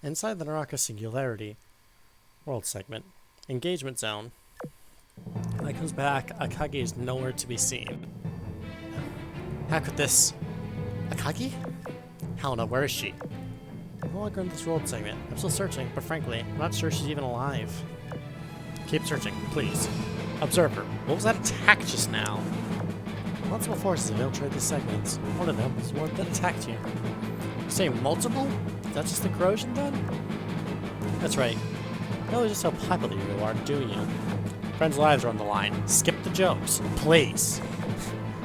Inside the Naraka Singularity world segment, engagement zone. When it comes back, Akagi is nowhere to be seen. How could this... Akagi? Hell no, where is she? I'm no longer in this world segment. I'm still searching, but frankly, I'm not sure she's even alive. Keep searching, please. Observer, what was that attack just now? Multiple forces have infiltrated this segment. One of them was the one that attacked you. You're saying multiple? Is that just the corrosion then? That's right. You know just how popular you are, do you? Friends' lives are on the line. Skip the jokes, please.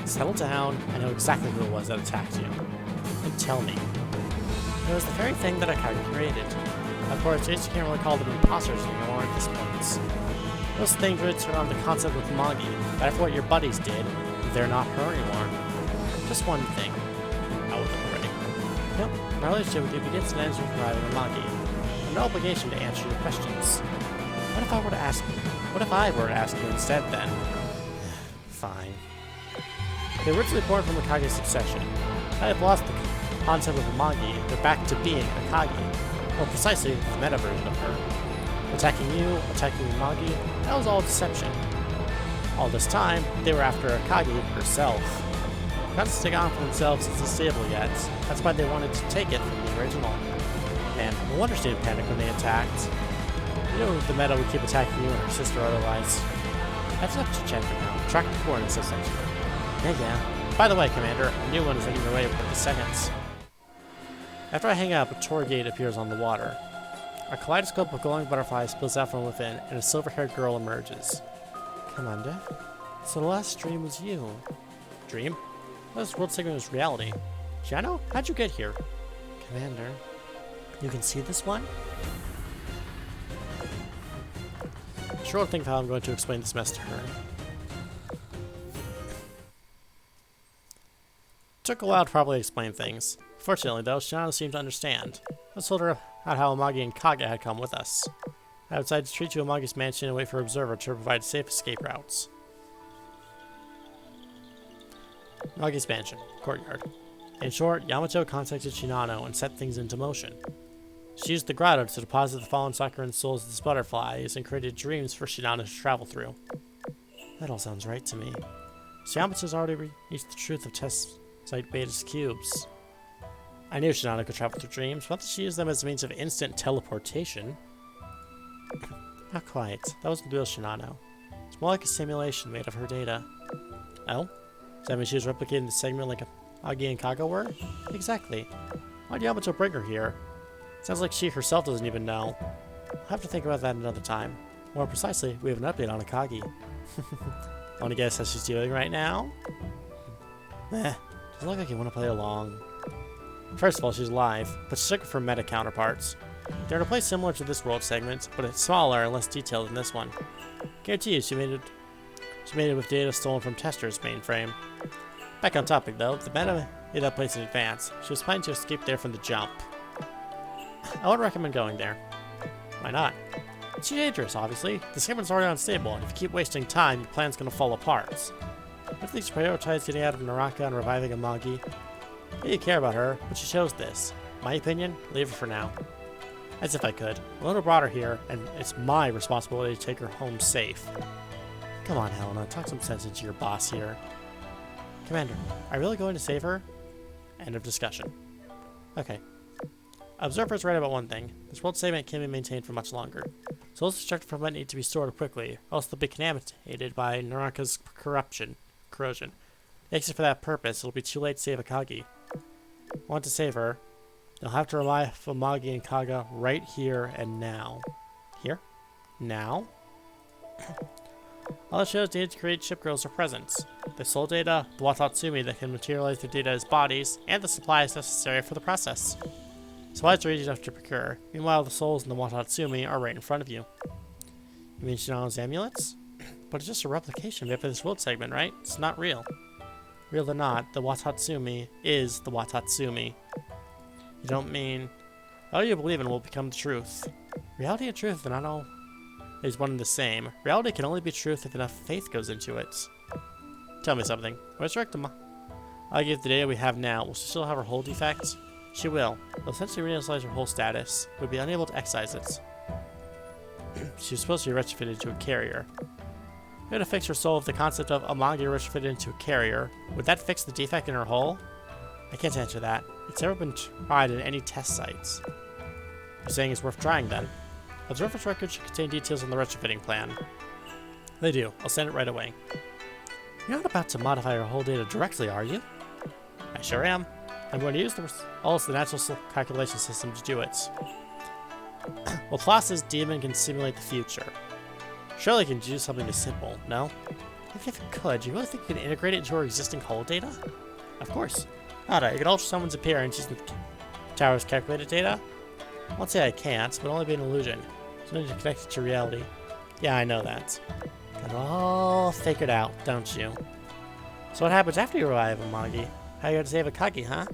Settle down. I know exactly who it was that attacked you. And tell me. It was the very thing that Akagi created. Of course, you can't really call them imposters anymore at this point. Those things roots around the concept of Amagi. But after what your buddies did, they're not her anymore. Just one thing. Out with them already. Nope. My relationship with you begins and ends with arriving Amagi. I have no obligation to answer your questions. What if I were to ask you instead then? Fine. They were originally born from Akagi's obsession. I have lost the concept of Amagi. They're back to being Akagi. Or precisely the meta version of her. Attacking you, attacking Amagi, that was all deception. All this time, they were after Akagi herself. Not to stick on for themselves as unstable yet. That's why they wanted to take it from the original. And no wonder she didn't panic when they attacked. You know the meta would keep attacking you and her sister otherwise. That's enough to chat for now. Track the coordinates essentially. Yeah. By the way, Commander, a new one is heading your way within seconds. After I hang up, a tour gate appears on the water. A kaleidoscope of glowing butterflies spills out from within, and a silver-haired girl emerges. Commander? So the last dream was you. Dream? Well, this world segment is reality. Shinano, how'd you get here? Commander, you can see this one? Sure to think of how I'm going to explain this mess to her. Took a while to properly explain things. Fortunately, though, Shinano seemed to understand. I told her about how Amagi and Kaga had come with us. I decided to retreat to Amagi's mansion and wait for Observer to provide safe escape routes. Amagi's mansion, courtyard. In short, Yamato contacted Shinano and set things into motion. She used the grotto to deposit the fallen Sakuran souls of these butterflies and created dreams for Shinano to travel through. That all sounds right to me. So Yamato's already reached the truth of test site Beta's cubes. I knew Shinano could travel through dreams, but she used them as a means of instant teleportation. Not quite. That wasn't real Shinano. It's more like a simulation made of her data. Oh? Does that mean she was replicating the segment like Agi and Kaga were? Exactly. Why'd Yamato bring her here? Sounds like she herself doesn't even know. I'll have to think about that another time. More precisely, we have an update on Akagi. Want to guess how she's doing right now? Doesn't look like you want to play along. First of all, she's alive, but she's looking for meta counterparts. They're in a place similar to this world segment, but it's smaller and less detailed than this one. Guarantee you she made it with data stolen from Tester's mainframe. Back on topic though, the meta made that place in advance. She was planning to escape there from the jump. I would recommend going there. Why not? It's too dangerous, obviously. The segment's already unstable, and if you keep wasting time, your plan's gonna fall apart. If these prioritize getting out of Naraka and reviving Amagi, yeah, you care about her, but she chose this. My opinion, leave her for now. As if I could. Luna brought her here, and it's my responsibility to take her home safe. Come on, Helena, talk some sense into your boss here. Commander, are you really going to save her? End of discussion. Okay. Observer's right about one thing. This world segment can't be maintained for much longer. Souls extracted from it need to be stored quickly, or else they'll be contaminated by Naraka's corrosion. Except for that purpose, it'll be too late to save Akagi. Want to save her, you'll have to rely on Amagi and Kaga right here and now. Here? Now? All it shows needed to create ship girls are present. The soul data, the Watatsumi that can materialize their data as bodies, and the supplies necessary for the process. Supplies are easy enough to procure. Meanwhile, the souls and the Watatsumi are right in front of you. You mean Shinano's amulets? But it's just a replication of this world segment, right? It's not real. Real or not, the Watatsumi is the Watatsumi. You don't mean... All you believe in will become the truth. Reality and truth are not always one and the same. Reality can only be truth if enough faith goes into it. Tell me something. Resurrect Amagi with the data we have now, will she still have her hold defect? She will. They'll essentially reinitialize her whole status, but be unable to excise it. She was supposed to be retrofitted into a carrier. We're going to fix her soul with the concept of Amagi retrofitted into a carrier. Would that fix the defect in her hull? I can't answer that. It's never been tried in any test sites. You're saying it's worth trying then? Observer's record should contain details on the retrofitting plan. They do. I'll send it right away. You're not about to modify your whole data directly, are you? I sure am. I'm going to use all the natural calculation system to do it. Well, Floss's demon can simulate the future. Surely you can do something as simple, no? Even if it could, do you really think you can integrate it into our existing hull data? Of course. Alright, you can alter someone's appearance using the tower's calculated data? I won't say I can't, but only be an illusion. So need to connect it to reality. Yeah, I know that. Got it all figured out, don't you? So what happens after you arrive, Amagi? How are you going to save Akagi, huh?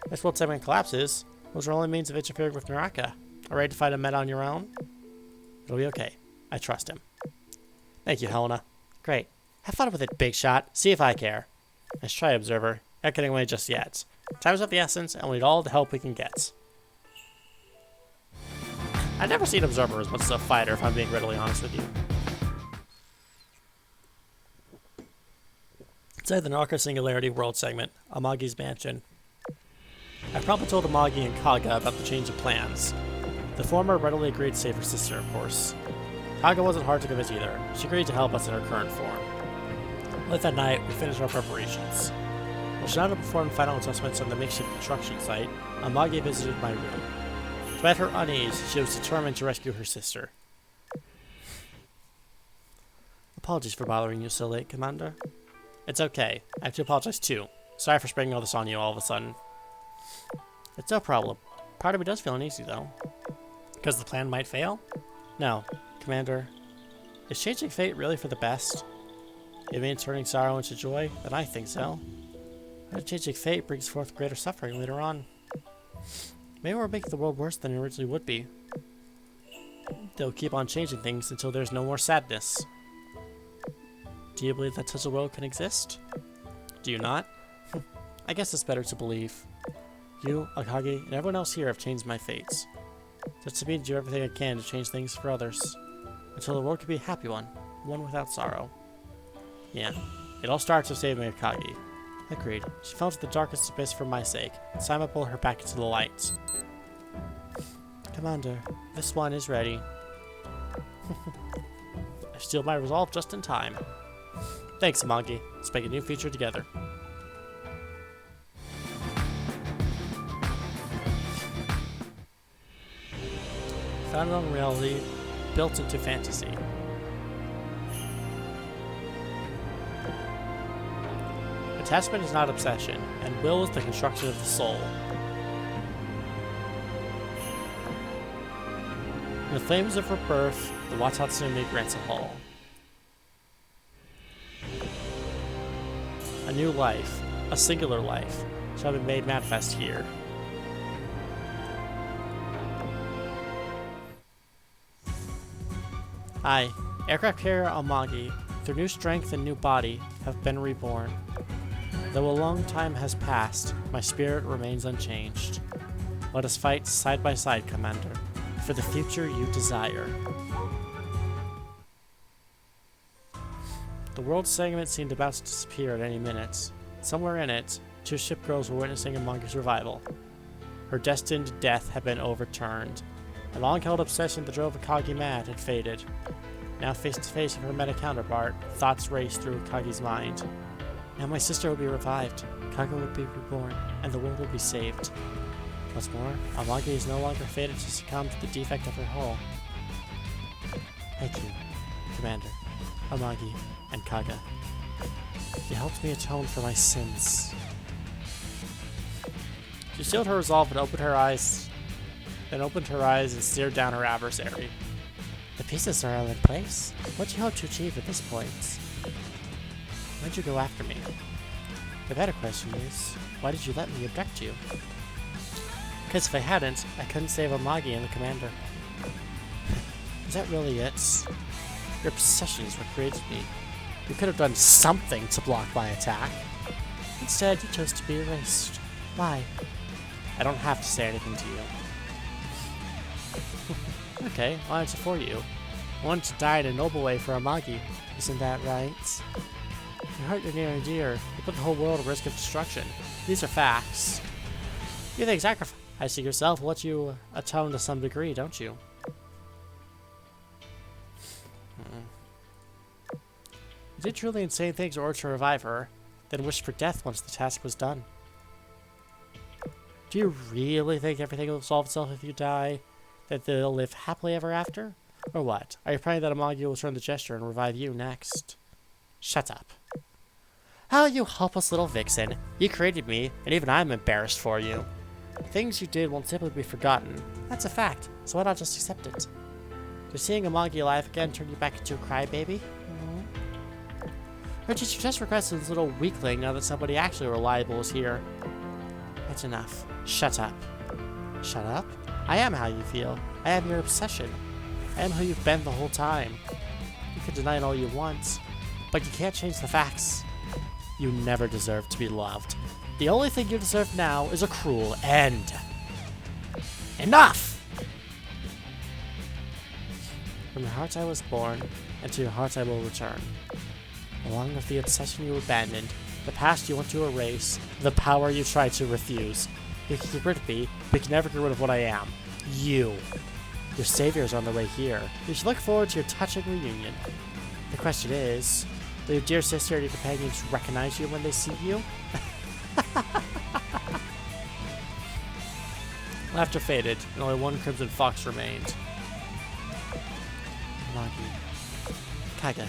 This world segment collapses. Those are only means of interfering with Naraka. Are ready to fight a META on your own? It'll be okay. I trust him. Thank you, Helena. Great. Have fun with it, big shot. See if I care. Let's try, Observer. Not getting away just yet. Time is of the essence, and we need all the help we can get. I've never seen Observer as much as a fighter, if I'm being readily honest with you. Inside the Naraka Singularity World segment, Amagi's mansion. I promptly told Amagi and Kaga about the change of plans. The former readily agreed to save her sister, of course. Kaga wasn't hard to convince either. She agreed to help us in her current form. Late that night, we finished our preparations. While Shinano performed final adjustments on the makeshift construction site, Amagi visited my room. Despite her unease, she was determined to rescue her sister. Apologies for bothering you so late, Commander. It's okay. I have to apologize too. Sorry for springing all this on you all of a sudden. It's no problem. Part of me does feel uneasy, though. Because the plan might fail? No, Commander. Is changing fate really for the best? It means turning sorrow into joy? Then I think so. But changing fate brings forth greater suffering later on. Maybe we're making the world worse than it originally would be. They'll keep on changing things until there's no more sadness. Do you believe that such a world can exist? Do you not? I guess it's better to believe. You, Akagi, and everyone else here have changed my fates. Just to me to do everything I can to change things for others. Until the world can be a happy one. One without sorrow. Yeah. It all starts with saving Akagi. Agreed. She fell into the darkest abyss for my sake. It's time I pull her back into the light. Commander, this one is ready. I steeled my resolve just in time. Thanks, Amagi. Let's make a new future together. Founded on reality, built into fantasy. Attachment is not obsession, and will is the construction of the soul. In the flames of rebirth, the Watatsumi grants a hull. A new life, a singular life, shall be made manifest here. I, aircraft carrier Amagi, through new strength and new body, have been reborn. Though a long time has passed, my spirit remains unchanged. Let us fight side by side, Commander, for the future you desire. The world segment seemed about to disappear at any minute. Somewhere in it, two ship girls were witnessing Amagi's revival. Her destined death had been overturned. A long-held obsession that drove Akagi mad had faded. Now face to face with her META counterpart, thoughts raced through Akagi's mind. Now my sister will be revived, Kaga will be reborn, and the world will be saved. What's more, Amagi is no longer fated to succumb to the defect of her hull. Thank you, Commander, Amagi, and Kaga. You helped me atone for my sins. She sealed her resolve and opened her eyes and stared down her adversary. The pieces are all in place. What do you hope to achieve at this point? Why'd you go after me? The better question is, why did you let me abduct you? Because if I hadn't, I couldn't save Amagi and the commander. Is that really it? Your obsession is what created me. You could have done something to block my attack. Instead, you chose to be erased. Why? I don't have to say anything to you. Okay, I'll answer for you. I wanted to die in a noble way for Amagi. Isn't that right? You hurt your near and dear. You put the whole world at risk of destruction. These are facts. You think sacrificing yourself will let you atone to some degree, don't you? You did truly insane things in order to revive her, then wished for death once the task was done. Do you really think everything will solve itself if you die? That they'll live happily ever after? Or what? Are you praying that Amagi will return the gesture and revive you next? Shut up. Oh, you helpless little vixen. You created me, and even I'm embarrassed for you. Things you did won't simply be forgotten. That's a fact, so why not just accept it? Does seeing Amagi alive again turn you back into a crybaby? Or did you just regret this little weakling now that somebody actually reliable is here? That's enough. Shut up. Shut up? I am how you feel. I am your obsession. I am who you've been the whole time. You can deny it all you want, but you can't change the facts. You never deserved to be loved. The only thing you deserve now is a cruel end. Enough! From your heart I was born, and to your heart I will return. Along with the obsession you abandoned, the past you want to erase, the power you tried to refuse. You can get rid of me, but you can never get rid of what I am. You. Your savior is on the way here. You should look forward to your touching reunion. The question is, will your dear sister and your companions recognize you when they see you? Laughter faded, and only one crimson fox remained. Amagi. Kaga.